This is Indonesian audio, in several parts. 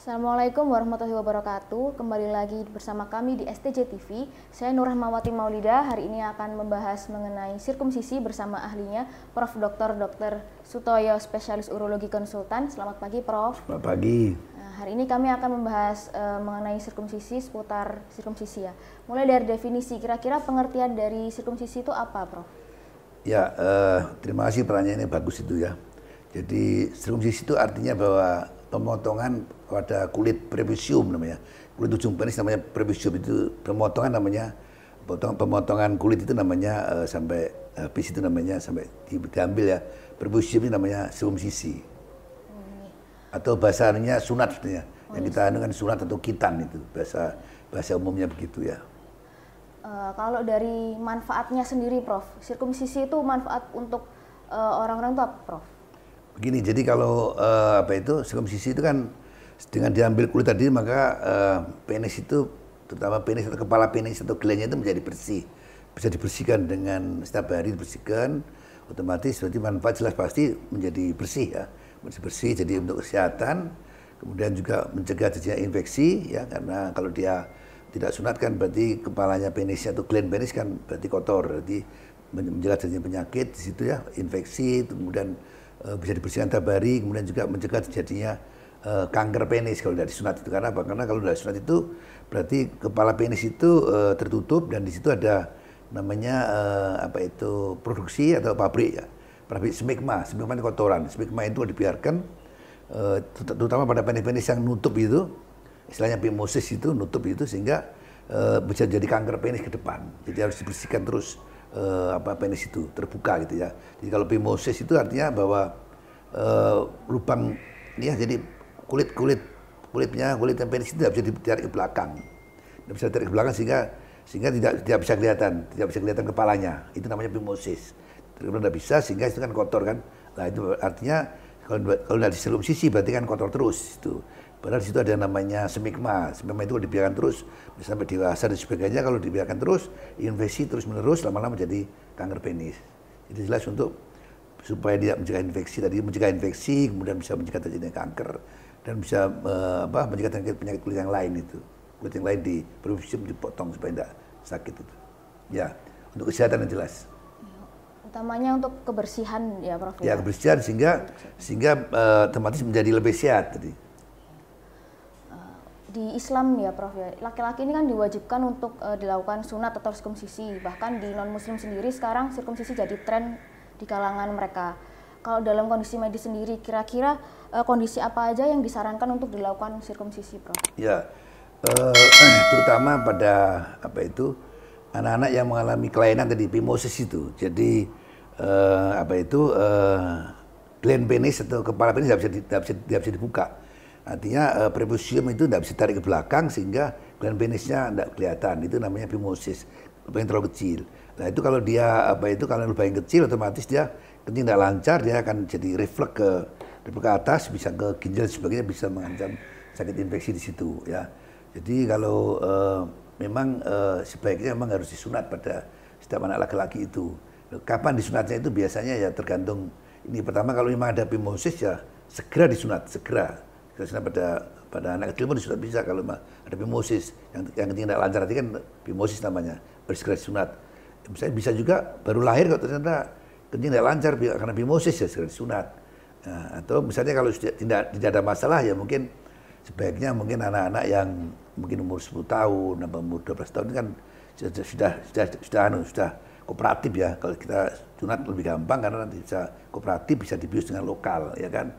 Assalamualaikum warahmatullahi wabarakatuh. Kembali lagi bersama kami di STJ TV. Saya Nur Rahmawati Maulida. Hari ini akan membahas mengenai sirkumsisi bersama ahlinya Prof. Dr. Sutoyo, spesialis urologi konsultan. Selamat pagi, Prof. Selamat pagi. Hari ini kami akan membahas mengenai sirkumsisi, seputar sirkumsisi ya. Mulai dari definisi, kira-kira pengertian dari sirkumsisi itu apa, Prof? Ya, terima kasih pertanyaannya, bagus itu ya. Jadi sirkumsisi itu artinya bahwa pemotongan pada kulit prepucium namanya. Kulit ujung penis namanya prepucium, itu pemotongan namanya, pemotongan kulit itu namanya sampai habis itu namanya sampai diambil ya. Prepucium itu namanya sirkumsisi. Atau bahasanya sunat sebenarnya. Yang kita anu kan sunat atau kitan itu bahasa umumnya begitu ya. Kalau dari manfaatnya sendiri, Prof, sirkumsisi itu manfaat untuk orang-orang itu apa, Prof? Begini, jadi kalau sirkumsisi itu kan dengan diambil kulit tadi maka penis itu, terutama penis atau kepala penis atau gilanya itu menjadi bersih, bisa dibersihkan dengan setiap hari dibersihkan, otomatis berarti manfaat jelas pasti menjadi bersih ya, bersih jadi untuk kesehatan, kemudian juga mencegah terjadinya infeksi ya, karena kalau dia tidak sunat kan berarti kepalanya penisnya atau gland penis kan berarti kotor, berarti mencegah terjadinya penyakit di situ ya, infeksi, kemudian bisa dibersihkan tiap hari, kemudian juga mencegah terjadinya kanker penis kalau tidak disunat itu. Karena apa? Karena kalau tidak disunat itu berarti kepala penis itu tertutup dan di situ ada namanya produksi atau pabrik ya, pabrik smegma. Smegma itu kotoran. Smegma itu dibiarkan terutama pada penis-penis yang nutup itu, istilahnya phimosis itu nutup itu, sehingga bisa jadi kanker penis ke depan. Jadi harus dibersihkan terus penis itu terbuka gitu ya. Jadi kalau phimosis itu artinya bahwa lubang ini ya, jadi kulit penis itu tidak bisa ditarik ke belakang, tidak bisa ditarik ke belakang sehingga tidak bisa kelihatan kepalanya. Itu namanya phimosis. Kalau tidak bisa sehingga itu kan kotor kan. Nah itu artinya kalau tidak disirkumsisi berarti kan kotor terus itu. Padahal di situ ada namanya smegma. Smegma itu kalau dibiarkan terus sampai dewasa dan sebagainya, kalau dibiarkan terus infeksi terus menerus, lama-lama jadi kanker penis. Itu jelas untuk supaya tidak mencegah infeksi, kemudian bisa mencegah terjadinya kanker dan bisa mencegah penyakit kulit yang lain itu. Kulit yang lain di prepucium dipotong supaya tidak sakit itu. Ya, untuk kesehatan yang jelas. Utamanya untuk kebersihan ya, Prof. Ya, kebersihan sehingga otomatis menjadi lebih sehat tadi. Di Islam ya, Prof, ya, laki-laki ini kan diwajibkan untuk dilakukan sunat atau sirkumsisi. Bahkan di non-muslim sendiri sekarang sirkumsisi jadi tren di kalangan mereka. Kalau dalam kondisi medis sendiri, kira-kira kondisi apa aja yang disarankan untuk dilakukan sirkumsisi, Prof? Ya, terutama pada anak-anak yang mengalami kelainan tadi, phimosis itu. Jadi gland penis atau kepala penis tidak bisa dibuka. Artinya prepucium itu tidak bisa tarik ke belakang sehingga gland penisnya tidak kelihatan. Itu namanya phimosis, lubang yang terlalu kecil. Nah itu kalau dia kalau lubang yang kecil, otomatis dia kencing tidak lancar, dia akan jadi refleks ke atas, bisa ke ginjal sebagainya, bisa mengancam sakit infeksi di situ ya. Jadi kalau memang sebaiknya memang harus disunat pada setiap anak laki-laki itu. Kapan disunatnya itu biasanya ya tergantung ini. Pertama kalau memang ada phimosis ya segera disunat, segera. Karena pada anak kecil pun disunat bisa kalau ada phimosis yang kencing tidak lancar, nanti kan phimosis namanya, bersegera disunat. Misalnya bisa juga baru lahir kalau ternyata kencing tidak lancar karena phimosis ya segera disunat. Nah, atau misalnya kalau tidak ada masalah ya mungkin sebaiknya anak-anak yang mungkin umur 10 tahun atau umur 12 tahun kan sudah kooperatif ya. Kalau kita sunat lebih gampang karena nanti bisa kooperatif, bisa dibius dengan lokal ya kan.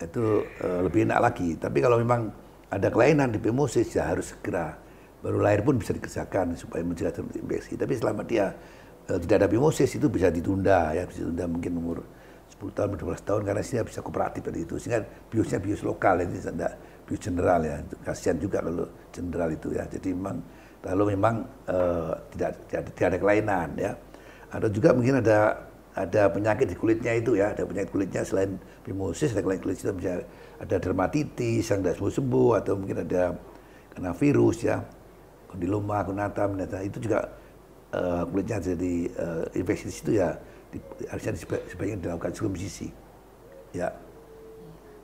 Itu lebih enak lagi. Tapi kalau memang ada kelainan di phimosis ya harus segera. Baru lahir pun bisa dikerjakan supaya mencegah infeksi. Tapi selama dia tidak ada phimosis itu bisa ditunda ya, bisa ditunda mungkin umur 10 tahun, 12 tahun karena dia bisa kooperatif tadi itu. Sehingga biusnya bius lokal, ini tidak bius general ya. Kasihan juga kalau general itu ya. Jadi memang kalau memang tidak ada kelainan ya. Ada juga mungkin ada penyakit di kulitnya itu ya, ada penyakit kulitnya selain phimosis, ada kelainan kulit itu bisa ada dermatitis yang tidak sembuh-sembuh, atau mungkin ada kena virus ya, kondiloma, kunata, itu juga kulitnya jadi infeksi di situ ya, harusnya sebaiknya dilakukan sirkumsisi. Ya.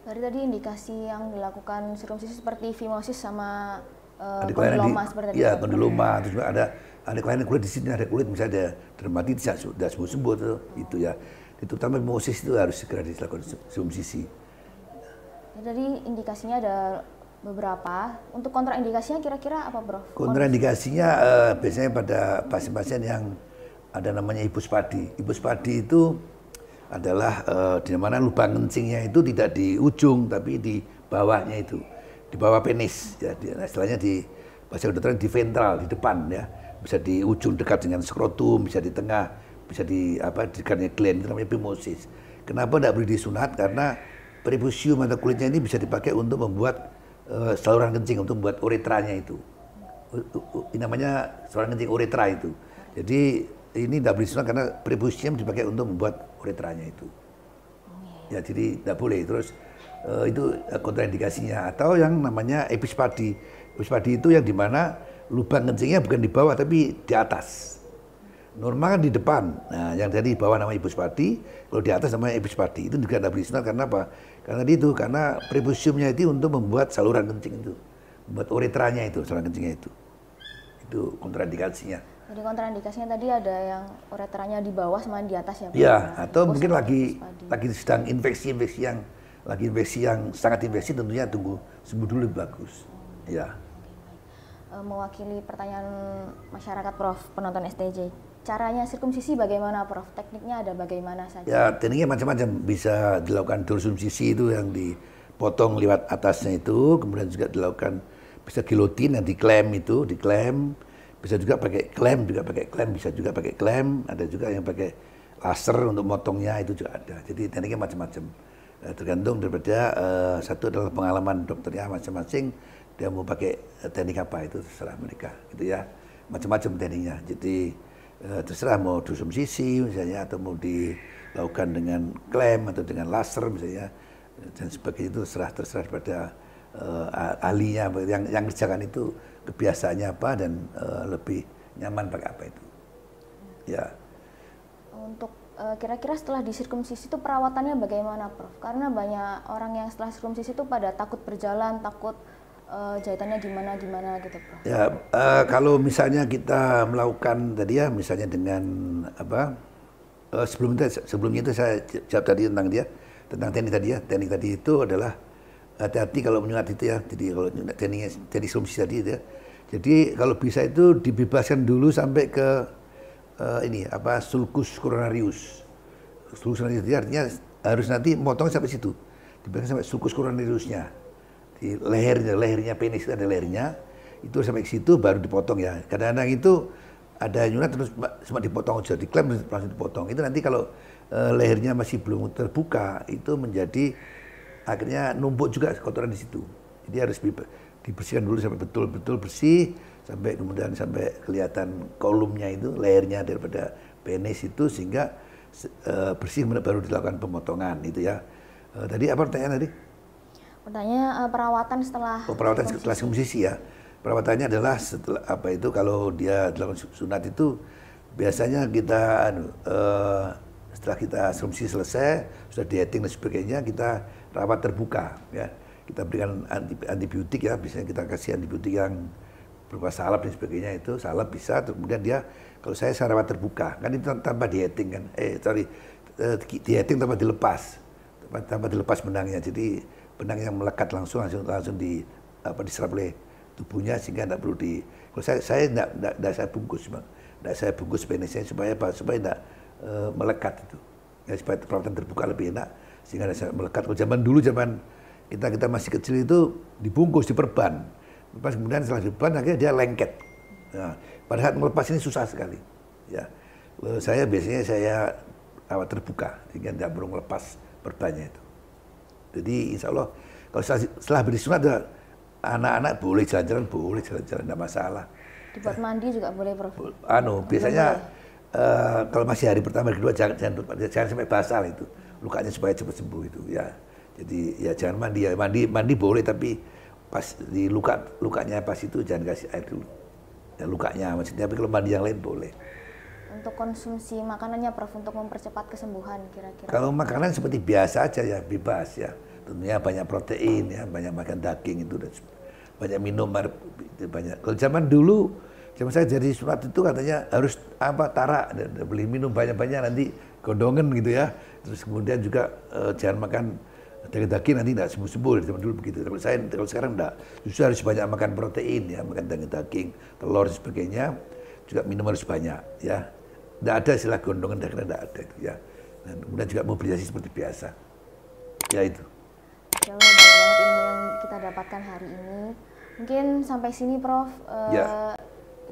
Dari tadi indikasi yang dilakukan sirkumsisi seperti fimosis sama Ada kondiloma seperti tadi. ya kondiloma, terus juga ada kelainan kulit di sini, ada kulit misalnya ada dermatitis sudah sembuh itu ya. Itu terutama fimosis itu harus segera dilakukan sirkumsisi. Jadi indikasinya ada beberapa. Untuk kontraindikasinya kira-kira apa, Prof? Kontraindikasinya biasanya pada pasien-pasien yang ada namanya hipospadi. Hipospadi itu adalah di mana lubang kencingnya itu tidak di ujung tapi di bawahnya itu, di bawah penis. Ya, istilahnya di bahasa kedokteran di ventral, di depan ya. Bisa di ujung dekat dengan skrotum, bisa di tengah, bisa di dekatnya gland, itu namanya phimosis. Kenapa tidak boleh disunat? Karena peripusium atau kulitnya ini bisa dipakai untuk membuat saluran kencing, untuk membuat uretranya itu. Ini namanya saluran kencing uretra itu. Jadi ini tidak boleh disunat karena peripusium dipakai untuk membuat uretranya itu. Ya, jadi tidak boleh. Terus itu kontraindikasinya. Atau yang namanya epispadi. Epispadi itu yang dimana lubang kencingnya bukan di bawah tapi di atas. Normal kan di depan. Nah, yang dari bawah namanya epispadi, kalau di atas namanya epispadi. Itu juga tidak boleh disunat karena apa? Karena peripusiumnya itu untuk membuat saluran kencing itu, membuat uretranya itu, saluran kencingnya itu. Itu kontraindikasinya. Jadi kontraindikasinya tadi ada yang uretranya di bawah sama di atas ya, Pak? Ya, atau mungkin lagi sedang infeksi yang sangat infeksi, tentunya tunggu sembuh dulu lebih bagus. Ya. Mewakili pertanyaan masyarakat, Prof, penonton STJ. Caranya sirkumsisi bagaimana, Prof? Tekniknya ada bagaimana saja? Ya, tekniknya macam-macam. Bisa dilakukan dorsumsisi itu yang dipotong lewat atasnya itu, kemudian juga dilakukan bisa gilotin yang diklem itu, diklem. Bisa juga pakai klem, bisa juga pakai klem, ada juga yang pakai laser untuk motongnya itu juga ada. Jadi tekniknya macam-macam. Tergantung daripada satu adalah pengalaman dokternya masing-masing, dia mau pakai teknik apa itu terserah mereka, gitu ya. Macam-macam tekniknya. Jadi terserah mau dorsumsisi misalnya atau mau dilakukan dengan klem atau dengan laser misalnya dan sebagainya, itu terserah daripada ahlinya yang kerjakan itu kebiasaannya apa dan lebih nyaman pakai apa itu. Ya. Untuk kira-kira setelah disirkumsisi itu perawatannya bagaimana, Prof? Karena banyak orang yang setelah sirkumsisi itu pada takut berjalan, takut jahitannya gimana gitu, Prof. Ya, kalau misalnya kita melakukan tadi ya, misalnya dengan apa? Sebelumnya itu saya jawab tadi tentang teknik tadi ya. Teknik tadi itu adalah hati-hati kalau menyunat itu ya. Jadi kalau teknik sirkumsisi tadi itu ya. Jadi kalau bisa itu dibebaskan dulu sampai ke sulcus coronarius. Sulcus coronarius itu artinya harus nanti motong sampai situ. Dibebaskan sampai sulcus coronariusnya. Di lehernya penis itu ada lehernya. Itu sampai ke situ baru dipotong ya. Kadang-kadang itu ada nyunat terus cuma dipotong aja, diklaim langsung dipotong. Itu nanti kalau lehernya masih belum terbuka itu menjadi akhirnya numpuk juga kotoran di situ. Jadi harus dibersihkan dulu sampai betul-betul bersih, sampai kemudian sampai kelihatan kolumnya itu, lehernya daripada penis itu, sehingga bersih baru dilakukan pemotongan itu ya. Tadi apa pertanyaan tadi? Pertanyaan perawatan setelah perawatan setelah sirkumsisi ya. Perawatannya adalah setelah kalau dia dilakukan sunat itu biasanya kita setelah kita sirkumsisi selesai, sudah dieting dan sebagainya, kita rawat terbuka ya. Kita berikan antibiotik ya, biasanya kita kasih antibiotik yang berupa salep dan sebagainya itu, salep bisa, kemudian dia kalau saya rawat terbuka, kan itu tanpa dieting kan, dieting tanpa dilepas benangnya, jadi benang yang melekat langsung diserap oleh tubuhnya sehingga tidak perlu kalau saya tidak saya bungkus penisnya supaya tidak melekat itu, ya, supaya perawatan terbuka lebih enak sehingga tidak melekat. Kalau zaman kita masih kecil itu dibungkus, diperban. Pas kemudian setelah diperban akhirnya dia lengket. Nah, pada saat melepas ini susah sekali. Ya, saya biasanya rawat terbuka sehingga tidak perlu melepas perbannya itu. Jadi insya Allah kalau setelah beri sunat anak-anak boleh jalan-jalan, tidak masalah. Dibuat mandi juga boleh, Prof? Biasanya kalau masih hari pertama, kedua jangan sampai basah itu, lukanya supaya cepat sembuh itu ya. Jadi ya jangan mandi boleh, tapi pas di lukanya pas itu jangan kasih air dulu. Ya, lukanya maksudnya, tapi kalau mandi yang lain boleh. Untuk konsumsi makanannya, Prof, untuk mempercepat kesembuhan kira-kira? Kalau makanan seperti biasa aja ya, bebas ya. tentunya banyak protein ya, banyak makan daging itu dan banyak minum air itu banyak. Kalau zaman dulu, zaman saya jadi sunat itu katanya harus tarak, beli minum banyak-banyak nanti gondongan gitu ya. Terus kemudian juga jangan makan daging-daging nanti tidak sembuh-sembuh, zaman dulu begitu. Kalau sekarang enggak, justru harus banyak makan protein ya, makan daging-daging, telur dan sebagainya, juga minum harus banyak ya. Tidak ada istilah gondongan daging, tidak ada itu ya. Dan kemudian juga mobilisasi seperti biasa. Ya itu. Ya Allah, banyak banget ilmu yang kita dapatkan hari ini. Mungkin sampai sini Prof.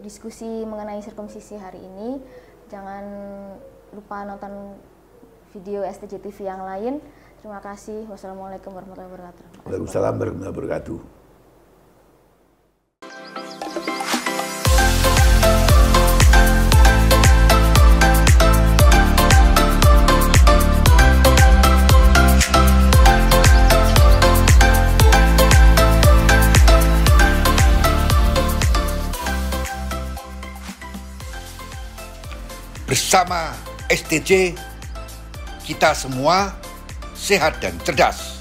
Diskusi mengenai sirkumsisi hari ini. Jangan lupa nonton video STJ TV yang lain. Terima kasih. Wassalamualaikum warahmatullahi wabarakatuh. Waalaikumsalam warahmatullahi wabarakatuh. Bersama STJ, kita semua sehat dan cerdas.